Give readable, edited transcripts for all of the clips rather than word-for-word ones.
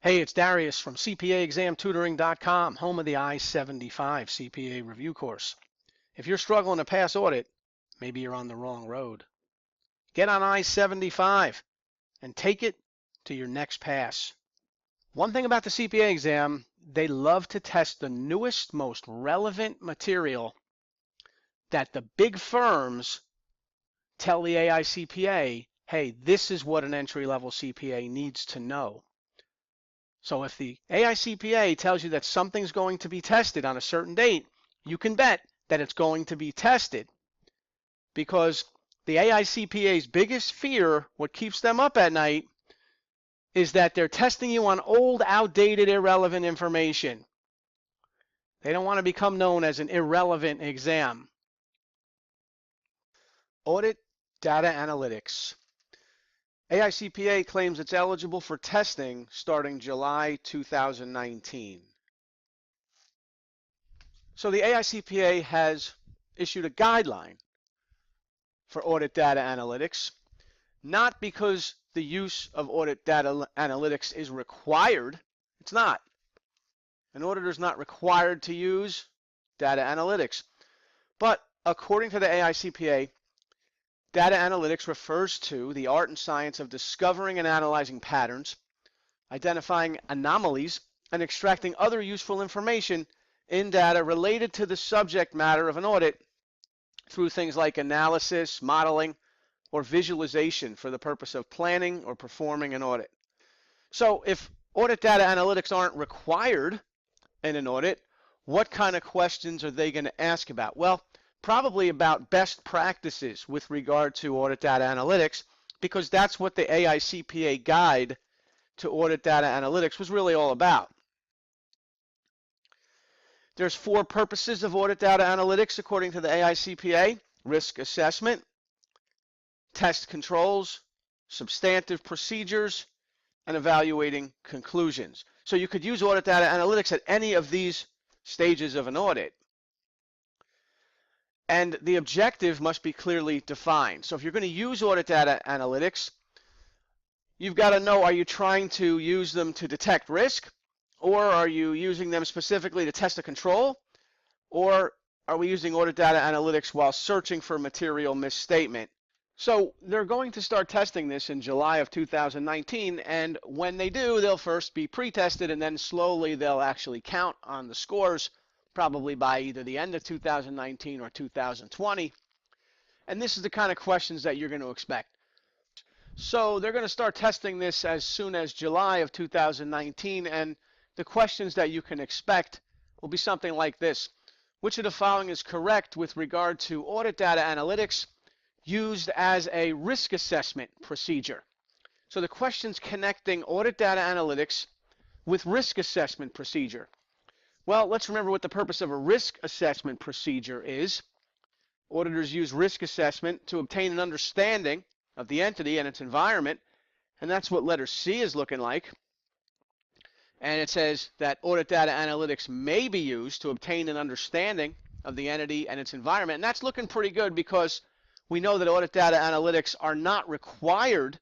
Hey, it's Darius from CPAExamTutoring.com, home of the I-75 CPA review course. If you're struggling to pass audit, maybe you're on the wrong road. Get on I-75 and take it to your next pass. One thing about the CPA exam, they love to test the newest, most relevant material that the big firms tell the AICPA, hey, this is what an entry-level CPA needs to know. So if the AICPA tells you that something's going to be tested on a certain date, you can bet that it's going to be tested, because the AICPA's biggest fear, what keeps them up at night, is that they're testing you on old, outdated, irrelevant information. They don't want to become known as an irrelevant exam. Audit data analytics. AICPA claims it's eligible for testing starting July 2019. So the AICPA has issued a guideline for audit data analytics, not because the use of audit data analytics is required. It's not. An auditor is not required to use data analytics. But according to the AICPA, data analytics refers to the art and science of discovering and analyzing patterns, identifying anomalies, and extracting other useful information in data related to the subject matter of an audit through things like analysis, modeling, or visualization for the purpose of planning or performing an audit. So if audit data analytics aren't required in an audit, what kind of questions are they going to ask about? Well, probably about best practices with regard to audit data analytics, because that's what the AICPA guide to audit data analytics was really all about. There's 4 purposes of audit data analytics according to the AICPA: risk assessment, test controls, substantive procedures, and evaluating conclusions. So you could use audit data analytics at any of these stages of an audit. And the objective must be clearly defined. So if you're going to use audit data analytics, you've got to know, are you trying to use them to detect risk? Or are you using them specifically to test a control? Or are we using audit data analytics while searching for material misstatement? So they're going to start testing this in July of 2019, and when they do, they'll first be pre-tested, and then slowly they'll actually count on the scores, probably by either the end of 2019 or 2020. And this is the kind of questions that you're going to expect. So they're going to start testing this as soon as July of 2019, and the questions that you can expect will be something like this: which of the following is correct with regard to audit data analytics used as a risk assessment procedure? So the questions connecting audit data analytics with risk assessment procedure. Well, let's remember what the purpose of a risk assessment procedure is. Auditors use risk assessment to obtain an understanding of the entity and its environment, and that's what letter C is looking like. And it says that audit data analytics may be used to obtain an understanding of the entity and its environment, and that's looking pretty good, because we know that audit data analytics are not required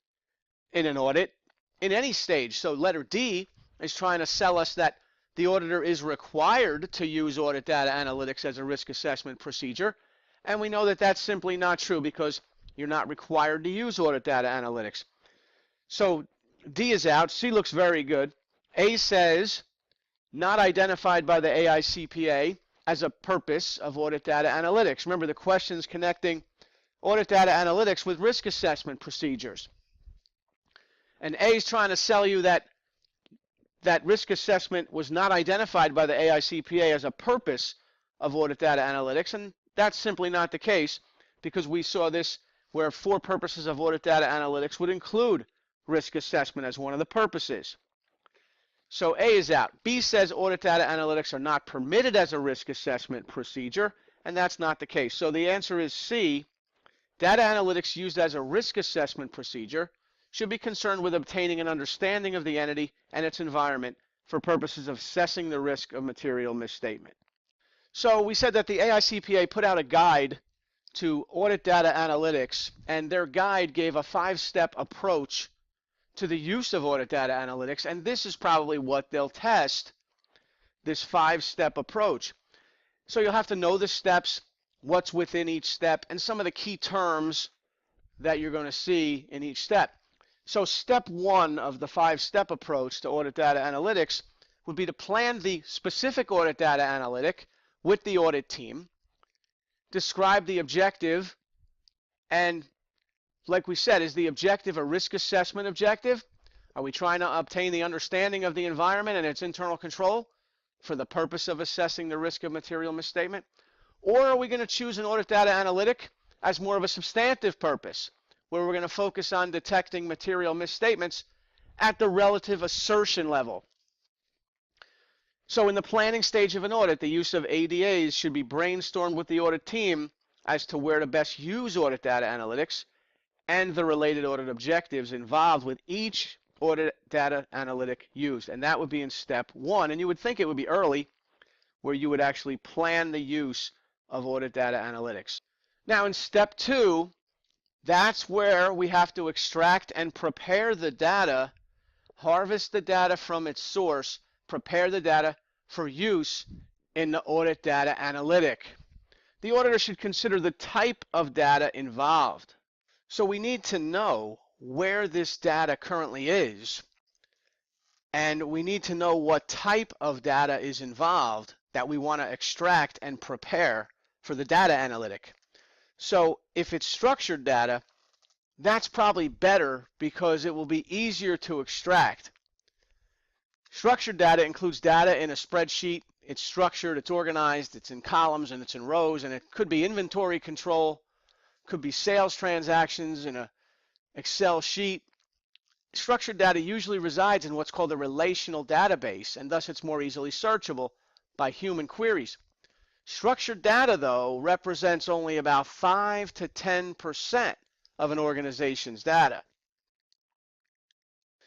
in an audit in any stage. So letter D is trying to sell us that the auditor is required to use audit data analytics as a risk assessment procedure, and we know that that's simply not true, because you're not required to use audit data analytics. So D is out. C looks very good. A says not identified by the AICPA as a purpose of audit data analytics. Remember the questions connecting audit data analytics with risk assessment procedures. And A is trying to sell you that risk assessment was not identified by the AICPA as a purpose of audit data analytics, and that's simply not the case, because we saw this where 4 purposes of audit data analytics would include risk assessment as one of the purposes. So A is out. B says audit data analytics are not permitted as a risk assessment procedure, and that's not the case. So the answer is C. Data analytics used as a risk assessment procedure should be concerned with obtaining an understanding of the entity and its environment for purposes of assessing the risk of material misstatement. So we said that the AICPA put out a guide to audit data analytics, and their guide gave a 5-step approach to the use of audit data analytics, and this is probably what they'll test, this 5-step approach. So you'll have to know the steps, what's within each step, and some of the key terms that you're going to see in each step. So step 1 of the 5-step approach to audit data analytics would be to plan the specific audit data analytic with the audit team, describe the objective, and like we said, is the objective a risk assessment objective? Are we trying to obtain the understanding of the environment and its internal control for the purpose of assessing the risk of material misstatement? Or are we going to choose an audit data analytic as more of a substantive purpose, where we're going to focus on detecting material misstatements at the relative assertion level? So in the planning stage of an audit, the use of ADAs should be brainstormed with the audit team as to where to best use audit data analytics and the related audit objectives involved with each audit data analytic used. And that would be in step 1. And you would think it would be early, where you would actually plan the use of audit data analytics. Now in step 2, that's where we have to extract and prepare the data, harvest the data from its source, prepare the data for use in the audit data analytic. The auditor should consider the type of data involved. So we need to know where this data currently is, and we need to know what type of data is involved that we want to extract and prepare for the data analytic. So if it's structured data, that's probably better because it will be easier to extract. Structured data includes data in a spreadsheet. It's structured, it's organized, it's in columns and it's in rows, and it could be inventory control, could be sales transactions in an Excel sheet. Structured data usually resides in what's called a relational database, and thus it's more easily searchable by human queries. Structured data, though, represents only about 5 to 10% of an organization's data.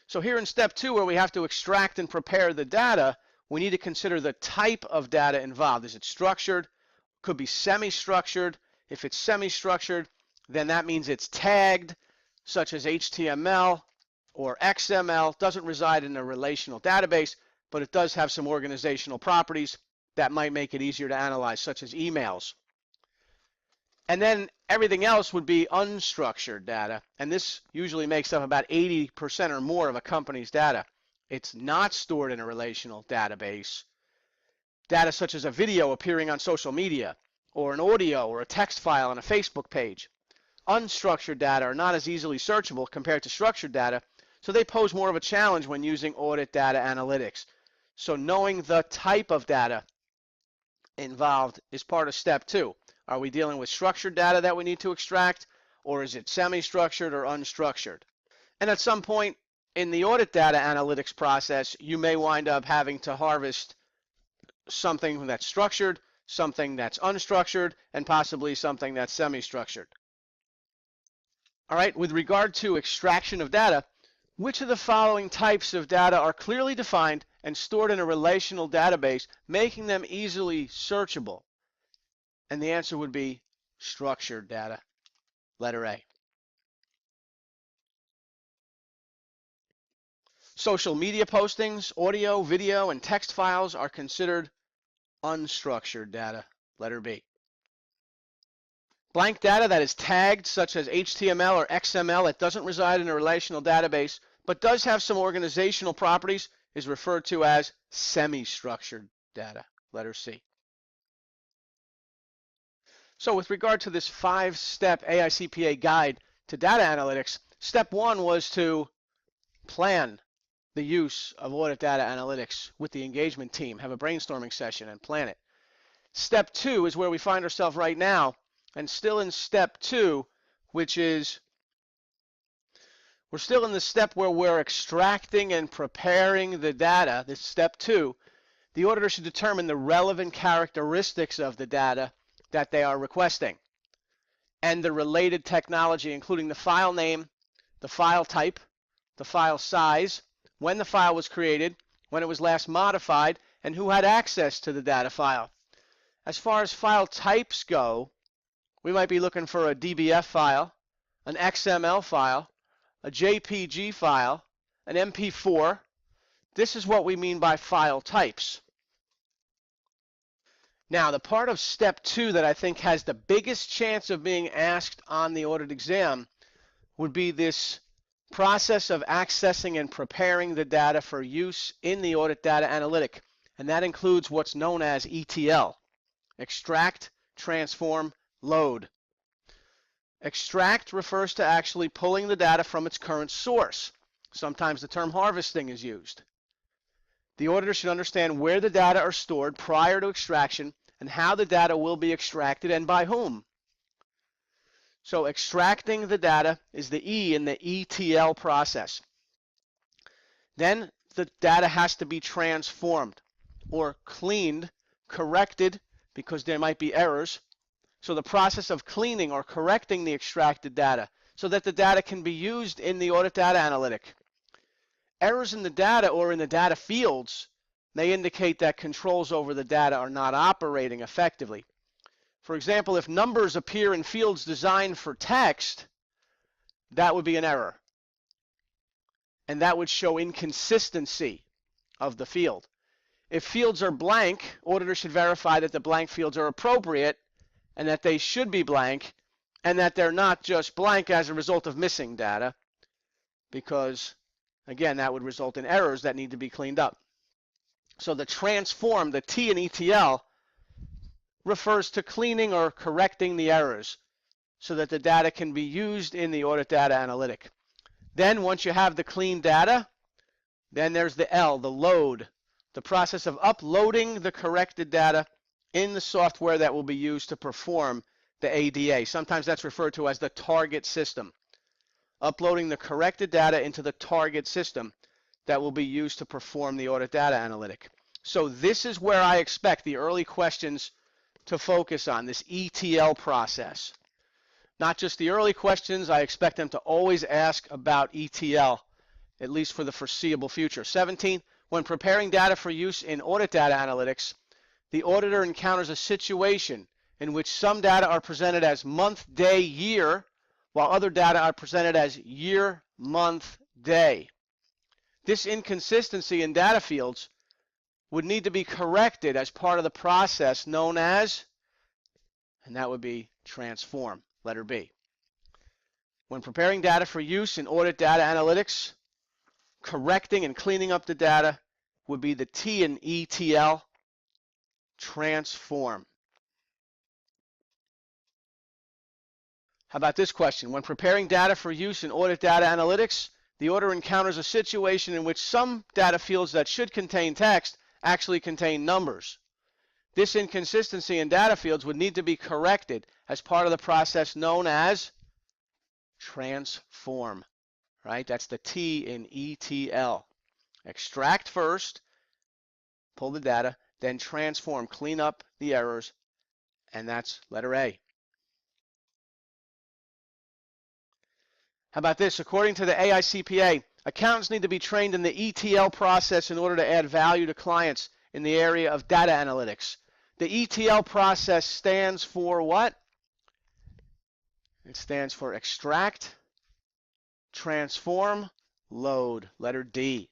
So here in step 2, where we have to extract and prepare the data, we need to consider the type of data involved. Is it structured? Could be semi-structured. If it's semi-structured, then that means it's tagged, such as HTML or XML. Doesn't reside in a relational database, but it does have some organizational properties that might make it easier to analyze, such as emails. And then everything else would be unstructured data, and this usually makes up about 80% or more of a company's data. It's not stored in a relational database. Data such as a video appearing on social media, or an audio or a text file on a Facebook page. Unstructured data are not as easily searchable compared to structured data, so they pose more of a challenge when using audit data analytics. So knowing the type of data involved is part of step 2. Are we dealing with structured data that we need to extract, or is it semi-structured or unstructured? And at some point in the audit data analytics process, you may wind up having to harvest something that's structured, something that's unstructured, and possibly something that's semi-structured. All right, with regard to extraction of data, which of the following types of data are clearly defined and stored in a relational database, making them easily searchable? And the answer would be structured data, letter A. Social media postings, audio, video, and text files are considered unstructured data, letter B. Blank data that is tagged, such as HTML or XML, that doesn't reside in a relational database, but does have some organizational properties, is referred to as semi-structured data, letter C. So with regard to this 5-step AI-CPA guide to data analytics, step 1 was to plan the use of audit data analytics with the engagement team, have a brainstorming session and plan it. Step 2 is where we find ourselves right now, and still in step 2, which is, we're still in the step where we're extracting and preparing the data. This step 2, the auditor should determine the relevant characteristics of the data that they are requesting and the related technology, including the file name, the file type, the file size, when the file was created, when it was last modified, and who had access to the data file. As far as file types go, we might be looking for a DBF file, an XML file, a JPG file, an MP4. This is what we mean by file types. Now, the part of step 2 that I think has the biggest chance of being asked on the audit exam would be this process of accessing and preparing the data for use in the audit data analytic. And that includes what's known as ETL, extract, transform, load. Extract refers to actually pulling the data from its current source. Sometimes the term harvesting is used. The auditor should understand where the data are stored prior to extraction and how the data will be extracted and by whom. So extracting the data is the E in the ETL process. Then the data has to be transformed or cleaned, corrected, because there might be errors. So the process of cleaning or correcting the extracted data so that the data can be used in the audit data analytic. Errors in the data or in the data fields may indicate that controls over the data are not operating effectively. For example, if numbers appear in fields designed for text, that would be an error. And that would show inconsistency of the field. If fields are blank, auditors should verify that the blank fields are appropriate and that they should be blank and that they're not just blank as a result of missing data, because again, that would result in errors that need to be cleaned up. So the transform, the T in ETL, refers to cleaning or correcting the errors so that the data can be used in the audit data analytic. Then once you have the clean data, then there's the L, the load, the process of uploading the corrected data in the software that will be used to perform the ADA. Sometimes that's referred to as the target system. Uploading the corrected data into the target system that will be used to perform the audit data analytic. So this is where I expect the early questions to focus on, this ETL process. Not just the early questions, I expect them to always ask about ETL, at least for the foreseeable future. 17, when preparing data for use in audit data analytics, the auditor encounters a situation in which some data are presented as month, day, year, while other data are presented as year, month, day. This inconsistency in data fields would need to be corrected as part of the process known as, and that would be transform, letter B. When preparing data for use in audit data analytics, correcting and cleaning up the data would be the T in ETL, transform. How about this question? When preparing data for use in audit data analytics, the auditor encounters a situation in which some data fields that should contain text actually contain numbers. This inconsistency in data fields would need to be corrected as part of the process known as transform, right? That's the T in ETL. Extract first, pull the data, then transform, clean up the errors, and that's letter A. How about this? According to the AI-CPA, accountants need to be trained in the ETL process in order to add value to clients in the area of data analytics. The ETL process stands for what? It stands for extract, transform, load, letter D.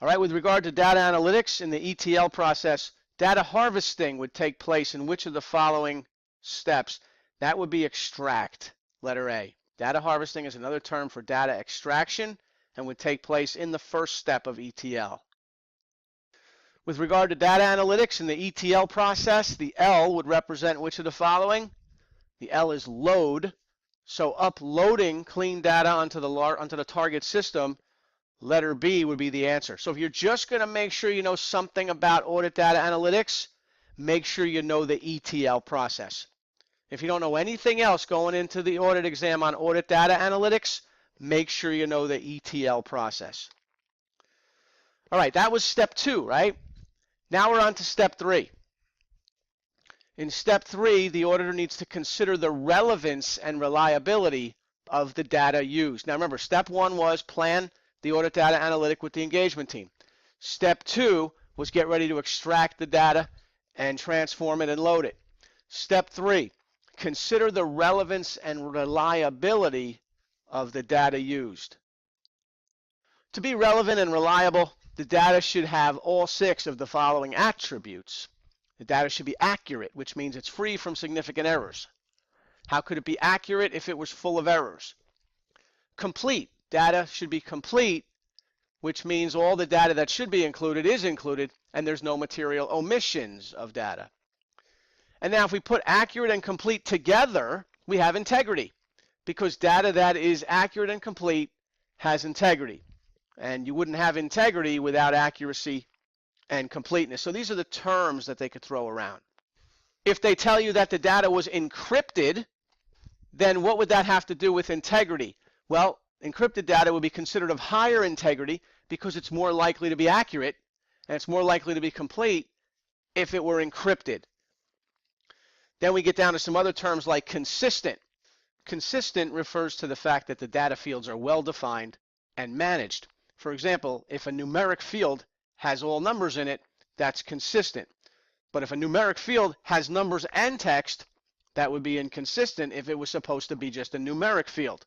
All right, with regard to data analytics in the ETL process, data harvesting would take place in which of the following steps? That would be extract, letter A. Data harvesting is another term for data extraction and would take place in the first step of ETL. With regard to data analytics in the ETL process, the L would represent which of the following? The L is load. So uploading clean data onto the target system, letter B would be the answer. So if you're just going to make sure you know something about audit data analytics, make sure you know the ETL process. If you don't know anything else going into the audit exam on audit data analytics, make sure you know the ETL process. All right, that was step 2, right? Now we're on to step 3. In step 3, the auditor needs to consider the relevance and reliability of the data used. Now remember, step 1 was plan the audit data analytic with the engagement team. Step 2 was get ready to extract the data and transform it and load it. Step 3, consider the relevance and reliability of the data used. To be relevant and reliable, the data should have all 6 of the following attributes. The data should be accurate, which means it's free from significant errors. How could it be accurate if it was full of errors? Complete. Data should be complete, which means all the data that should be included is included, and there's no material omissions of data. And now if we put accurate and complete together, we have integrity, because data that is accurate and complete has integrity. And you wouldn't have integrity without accuracy and completeness. So these are the terms that they could throw around. If they tell you that the data was encrypted, then what would that have to do with integrity? Well, encrypted data would be considered of higher integrity because it's more likely to be accurate and it's more likely to be complete if it were encrypted. Then we get down to some other terms like consistent. Consistent refers to the fact that the data fields are well defined and managed. For example, if a numeric field has all numbers in it, that's consistent. But if a numeric field has numbers and text, that would be inconsistent if it was supposed to be just a numeric field.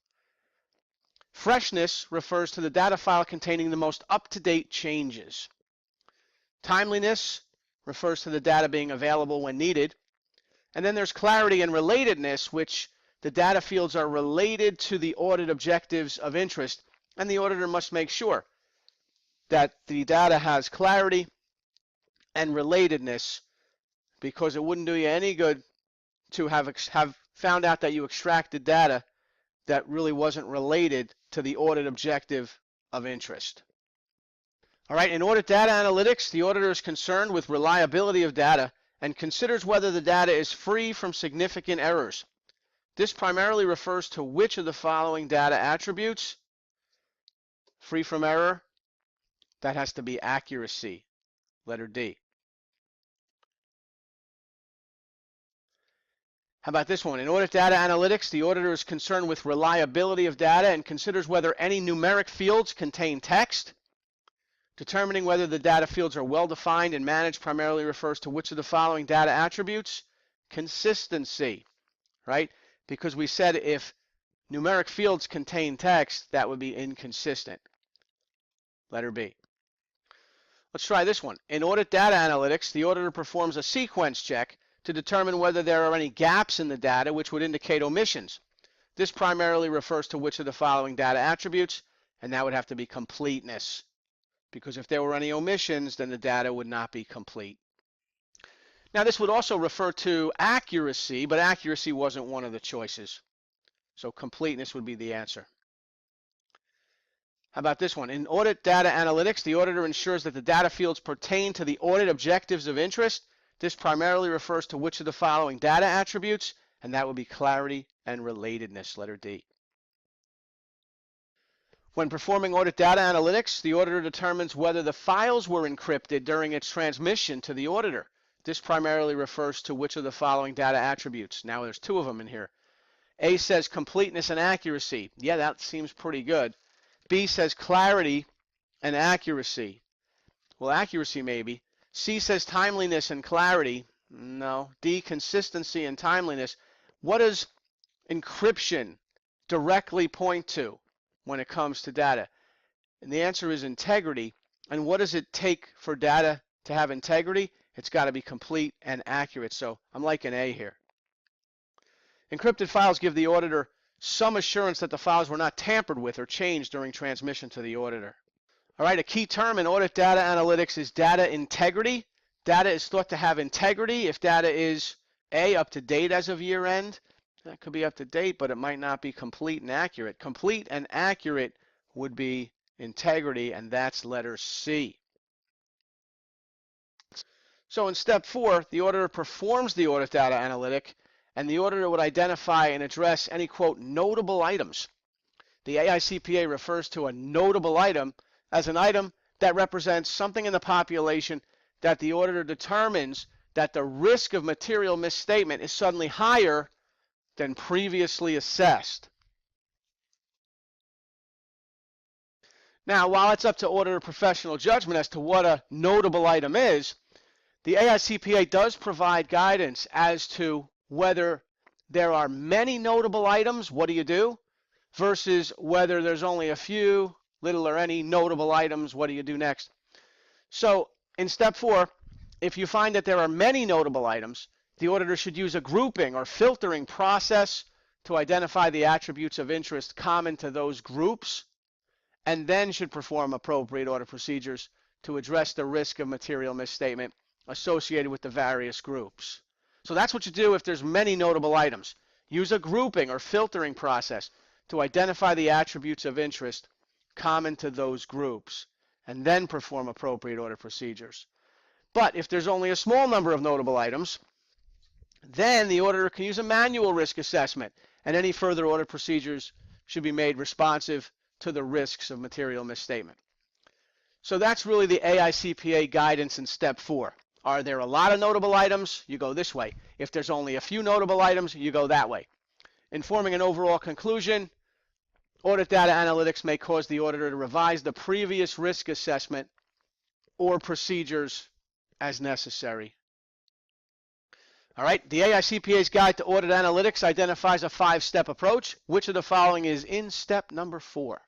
Freshness refers to the data file containing the most up-to-date changes. Timeliness refers to the data being available when needed. And then there's clarity and relatedness, which the data fields are related to the audit objectives of interest, and the auditor must make sure that the data has clarity and relatedness, because it wouldn't do you any good to have found out that you extracted data that really wasn't related to the audit objective of interest. All right, in audit data analytics, the auditor is concerned with reliability of data and considers whether the data is free from significant errors. This primarily refers to which of the following data attributes? Free from error, that has to be accuracy, letter D. How about this one? In audit data analytics, the auditor is concerned with reliability of data and considers whether any numeric fields contain text. Determining whether the data fields are well defined and managed primarily refers to which of the following data attributes? Consistency, right? Because we said if numeric fields contain text, that would be inconsistent. Letter B. Let's try this one. In audit data analytics, the auditor performs a sequence check to determine whether there are any gaps in the data which would indicate omissions. This primarily refers to which of the following data attributes, and that would have to be completeness, because if there were any omissions, then the data would not be complete. Now this would also refer to accuracy, but accuracy wasn't one of the choices. So completeness would be the answer. How about this one? In audit data analytics, the auditor ensures that the data fields pertain to the audit objectives of interest. This primarily refers to which of the following data attributes, and that would be clarity and relatedness, letter D. When performing audit data analytics, the auditor determines whether the files were encrypted during its transmission to the auditor. This primarily refers to which of the following data attributes. Now there's 2 of them in here. A says completeness and accuracy. Yeah, that seems pretty good. B says clarity and accuracy. Well, accuracy maybe. C says timeliness and clarity. No. D, consistency and timeliness. What does encryption directly point to when it comes to data? And the answer is integrity. And what does it take for data to have integrity? It's got to be complete and accurate. So I'm like an A here. Encrypted files give the auditor some assurance that the files were not tampered with or changed during transmission to the auditor. All right, a key term in audit data analytics is data integrity. Data is thought to have integrity if data is A, up to date as of year end. That could be up to date, but it might not be complete and accurate. Complete and accurate would be integrity, and that's letter C. So in step 4, the auditor performs the audit data analytic, and the auditor would identify and address any, quote, notable items. The AICPA refers to a notable item as an item that represents something in the population that the auditor determines that the risk of material misstatement is suddenly higher than previously assessed. Now, while it's up to auditor professional judgment as to what a notable item is, the AICPA does provide guidance as to whether there are many notable items, what do you do, versus whether there's only a few little or any notable items, what do you do next? So in step 4, if you find that there are many notable items, the auditor should use a grouping or filtering process to identify the attributes of interest common to those groups, and then should perform appropriate audit procedures to address the risk of material misstatement associated with the various groups. So that's what you do if there's many notable items. Use a grouping or filtering process to identify the attributes of interest common to those groups, and then perform appropriate audit procedures. But if there's only a small number of notable items, then the auditor can use a manual risk assessment, and any further audit procedures should be made responsive to the risks of material misstatement. So that's really the AICPA guidance in step 4. Are there a lot of notable items? You go this way. If there's only a few notable items, you go that way. In forming an overall conclusion, audit data analytics may cause the auditor to revise the previous risk assessment or procedures as necessary. All right, the AICPA's Guide to Audit Analytics identifies a 5-step approach. Which of the following is in step number 4?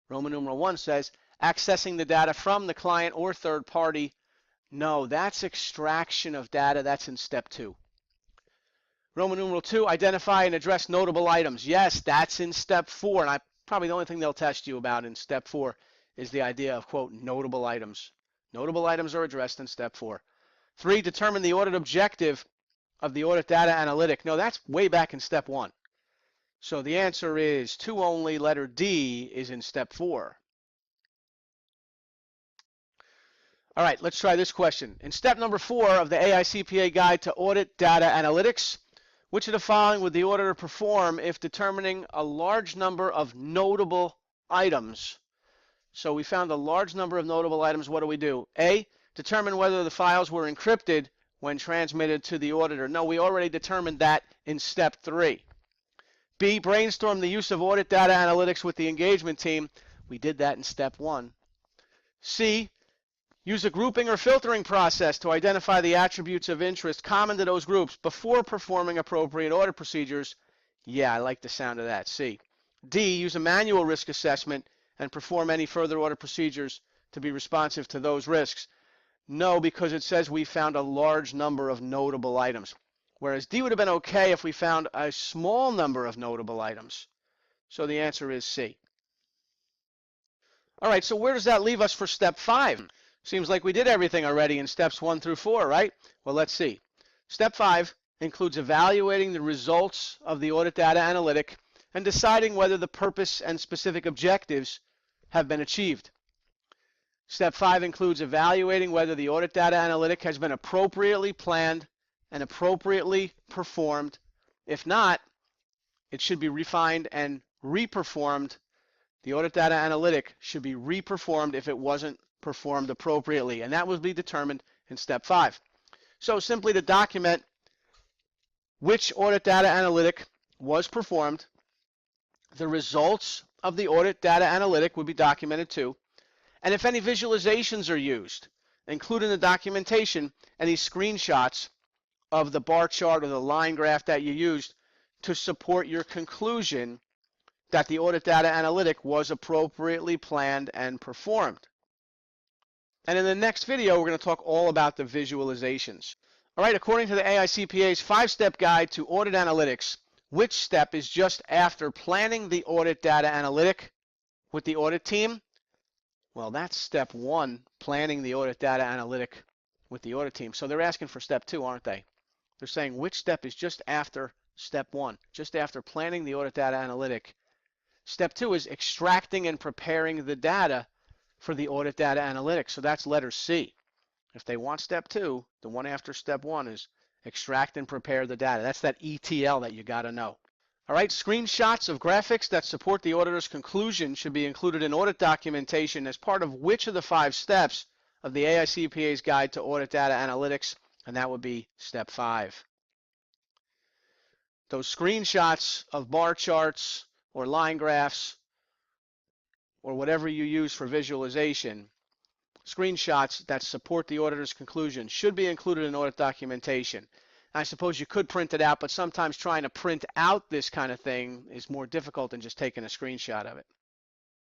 Roman numeral 1 says, accessing the data from the client or third party. No, that's extraction of data. That's in step 2. Roman numeral 2, identify and address notable items. Yes, that's in step 4. And probably the only thing they'll test you about in step 4 is the idea of, quote, notable items. Notable items are addressed in step 4. 3, determine the audit objective of the audit data analytic. No, that's way back in step 1. So the answer is 2 only, letter D is in step 4. All right, let's try this question. In step number 4 of the AICPA Guide to Audit Data Analytics, which of the following would the auditor perform if determining a large number of notable items? So we found a large number of notable items. What do we do? A, determine whether the files were encrypted when transmitted to the auditor. No, we already determined that in step 3. B, brainstorm the use of audit data analytics with the engagement team. We did that in step 1. C, use a grouping or filtering process to identify the attributes of interest common to those groups before performing appropriate audit procedures. Yeah, I like the sound of that. C. D, use a manual risk assessment and perform any further audit procedures to be responsive to those risks. No, because it says we found a large number of notable items. Whereas D would have been okay if we found a small number of notable items. So the answer is C. All right, so where does that leave us for step 5? Seems like we did everything already in steps 1 through 4, right? Well, let's see. Step 5 includes evaluating the results of the audit data analytic and deciding whether the purpose and specific objectives have been achieved. Step 5 includes evaluating whether the audit data analytic has been appropriately planned and appropriately performed. If not, it should be refined and reperformed. The audit data analytic should be reperformed if it wasn't performed appropriately, and that will be determined in step 5. So simply to document which audit data analytic was performed, the results of the audit data analytic would be documented too, and if any visualizations are used, include in the documentation any screenshots of the bar chart or the line graph that you used to support your conclusion that the audit data analytic was appropriately planned and performed. And in the next video, we're going to talk all about the visualizations. All right, according to the AICPA's 5-step guide to audit analytics, which step is just after planning the audit data analytic with the audit team? Well, that's step 1, planning the audit data analytic with the audit team. So they're asking for step 2, aren't they? They're saying which step is just after step 1, just after planning the audit data analytic. Step 2 is extracting and preparing the data for the audit data analytics. So that's letter C. If they want step 2, the one after step 1 is extract and prepare the data. That's that ETL that you got to know. All right, screenshots of graphics that support the auditor's conclusion should be included in audit documentation as part of which of the 5 steps of the AICPA's Guide to Audit Data Analytics, and that would be step 5. Those screenshots of bar charts or line graphs or whatever you use for visualization, screenshots that support the auditor's conclusion should be included in audit documentation. I suppose you could print it out, but sometimes trying to print out this kind of thing is more difficult than just taking a screenshot of it.